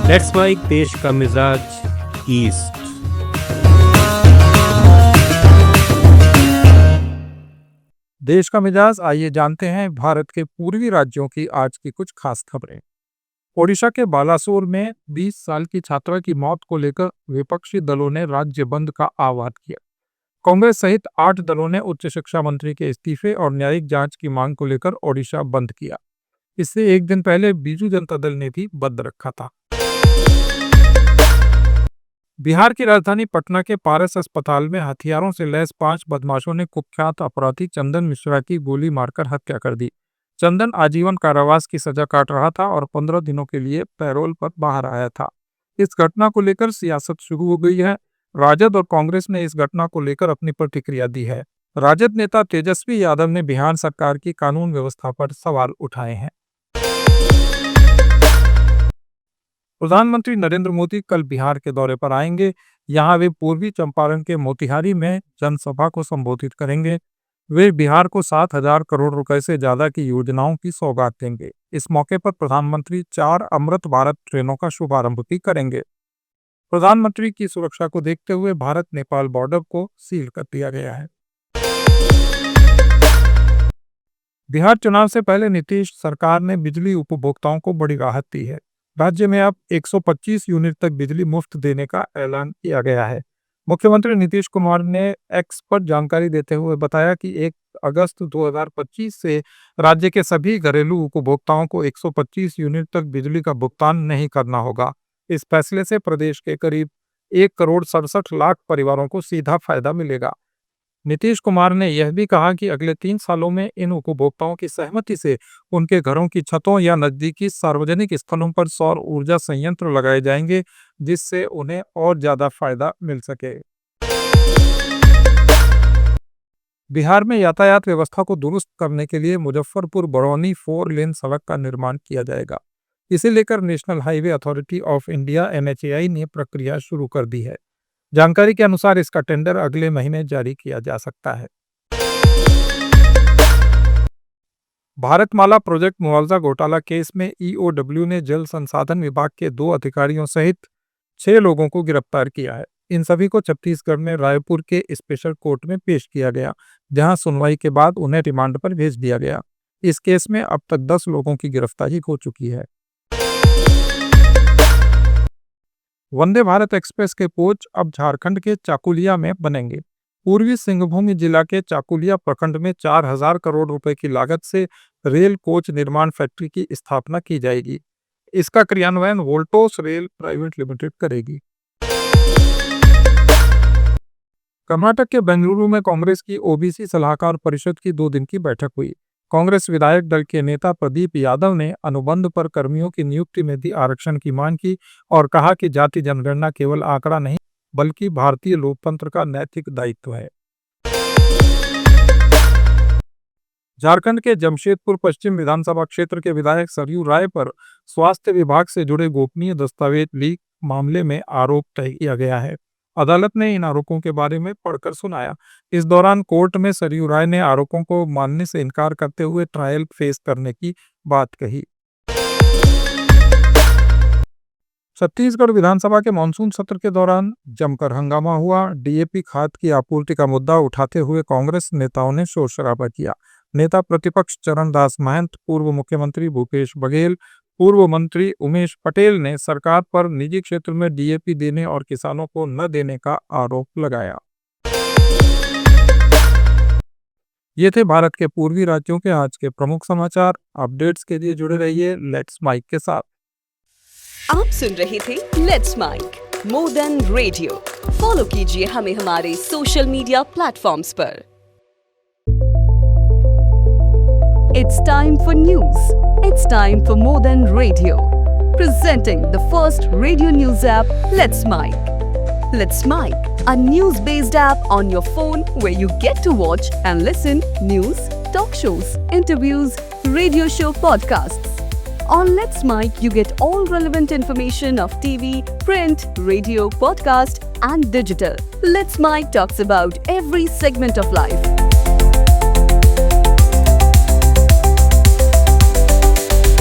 Let's mic देश का मिजाज ईस्ट। देश का मिजाज, आइए जानते हैं भारत के पूर्वी राज्यों की आज की कुछ खास खबरें। ओडिशा के बालासोर में 20 साल की छात्रा की मौत को लेकर विपक्षी दलों ने राज्य बंद का आह्वान किया। कांग्रेस सहित 8 दलों ने उच्च शिक्षा मंत्री के इस्तीफे और न्यायिक जांच की मांग को लेकर ओडिशा बंद किया। इससे एक दिन पहले बीजू जनता दल ने भी बंद रखा था। बिहार की राजधानी पटना के पारस अस्पताल में हथियारों से लैस 5 बदमाशों ने कुख्यात अपराधी चंदन मिश्रा की गोली मारकर हत्या कर दी। चंदन आजीवन कारावास की सजा काट रहा था और 15 दिनों के लिए पैरोल पर बाहर आया था। इस घटना को लेकर सियासत शुरू हो गई है। राजद और कांग्रेस ने इस घटना को लेकर अपनी प्रतिक्रिया दी है। राजद नेता तेजस्वी यादव ने बिहार सरकार की कानून व्यवस्था पर सवाल उठाए हैं। प्रधानमंत्री नरेंद्र मोदी कल बिहार के दौरे पर आएंगे। यहां वे पूर्वी चंपारण के मोतिहारी में जनसभा को संबोधित करेंगे। वे बिहार को 7,000 करोड़ रुपए से ज्यादा की योजनाओं की सौगात देंगे। इस मौके पर प्रधानमंत्री 4 अमृत भारत ट्रेनों का शुभारंभ भी करेंगे। प्रधानमंत्री की सुरक्षा को देखते हुए भारत नेपाल बॉर्डर को सील कर दिया गया है। बिहार चुनाव से पहले नीतीश सरकार ने बिजली उपभोक्ताओं को बड़ी राहत दी है। राज्य में अब 125 यूनिट तक बिजली मुफ्त देने का ऐलान किया गया है। मुख्यमंत्री नीतीश कुमार ने एक्स पर जानकारी देते हुए बताया कि 1 अगस्त 2025 से राज्य के सभी घरेलू उपभोक्ताओं को 125 यूनिट तक बिजली का भुगतान नहीं करना होगा। इस फैसले से प्रदेश के करीब 1 करोड़ 67 लाख परिवारों को सीधा फायदा मिलेगा। नीतीश कुमार ने यह भी कहा कि अगले 3 सालों में इन उपभोक्ताओं की सहमति से उनके घरों की छतों या नजदीकी सार्वजनिक स्थलों पर सौर ऊर्जा संयंत्र लगाए जाएंगे, जिससे उन्हें और ज्यादा फायदा मिल सके। बिहार में यातायात व्यवस्था को दुरुस्त करने के लिए मुजफ्फरपुर बरौनी 4 लेन सड़क का निर्माण किया जाएगा। इसे लेकर national highway authority of India NHAI ने प्रक्रिया शुरू कर दी है। जानकारी के अनुसार इसका टेंडर अगले महीने जारी किया जा सकता है। भारतमाला प्रोजेक्ट मुआवजा घोटाला केस में EOW ने जल संसाधन विभाग के 2 अधिकारियों सहित 6 लोगों को गिरफ्तार किया है। इन सभी को छत्तीसगढ़ में रायपुर के स्पेशल कोर्ट में पेश किया गया, जहां सुनवाई के बाद उन्हें रिमांड पर भेज दिया गया। इस केस में अब तक 10 लोगों की गिरफ्तारी हो चुकी है। वंदे भारत एक्सप्रेस के कोच अब झारखंड के चाकुलिया में बनेंगे। पूर्वी सिंहभूम जिला के चाकुलिया प्रखंड में 4,000 करोड़ रुपए की लागत से रेल कोच निर्माण फैक्ट्री की स्थापना की जाएगी। इसका क्रियान्वयन वोल्टोस रेल प्राइवेट लिमिटेड करेगी। कर्नाटक के बेंगलुरु में कांग्रेस की OBC सलाहकार परिषद की 2 दिन की बैठक हुई। कांग्रेस विधायक दल के नेता प्रदीप यादव ने अनुबंध पर कर्मियों की नियुक्ति में भी आरक्षण की मांग की और कहा कि जाति जनगणना केवल आंकड़ा नहीं, बल्कि भारतीय लोकतंत्र का नैतिक दायित्व है। झारखंड के जमशेदपुर पश्चिम विधानसभा क्षेत्र के विधायक सरयू राय पर स्वास्थ्य विभाग से जुड़े गोपनीय दस्तावेज लीक मामले में आरोप तय किया गया है। अदालत ने इन आरोपों के बारे में पढ़कर सुनाया। इस दौरान कोर्ट में सरयू राय ने आरोपों को मानने से इनकार करते हुए ट्रायल फेस करने की बात कही। छत्तीसगढ़ विधानसभा के मानसून सत्र के दौरान जमकर हंगामा हुआ। DAP खाद की आपूर्ति का मुद्दा उठाते हुए कांग्रेस नेताओं ने शोर शराबा किया। नेता प्रतिपक्ष चरणदास महंत, पूर्व मुख्यमंत्री भूपेश बघेल, पूर्व मंत्री उमेश पटेल ने सरकार पर निजी क्षेत्र में DAP देने और किसानों को न देने का आरोप लगाया। ये थे भारत के पूर्वी राज्यों के आज के प्रमुख समाचार। अपडेट्स के लिए जुड़े रहिए लेट्स माइक के साथ। आप सुन रहे थे let's mic more than radio. Follow कीजिए हमें हमारे सोशल मीडिया प्लेटफॉर्म्स पर। It's time for news. It's time for More Than Radio. Presenting the first radio news app, Let's Mic. Let's Mic, a news-based app on your phone where you get to watch and listen news, talk shows, interviews, radio show podcasts. On Let's Mic, you get all relevant information of TV, print, radio, podcast, and digital. Let's Mic talks about every segment of life.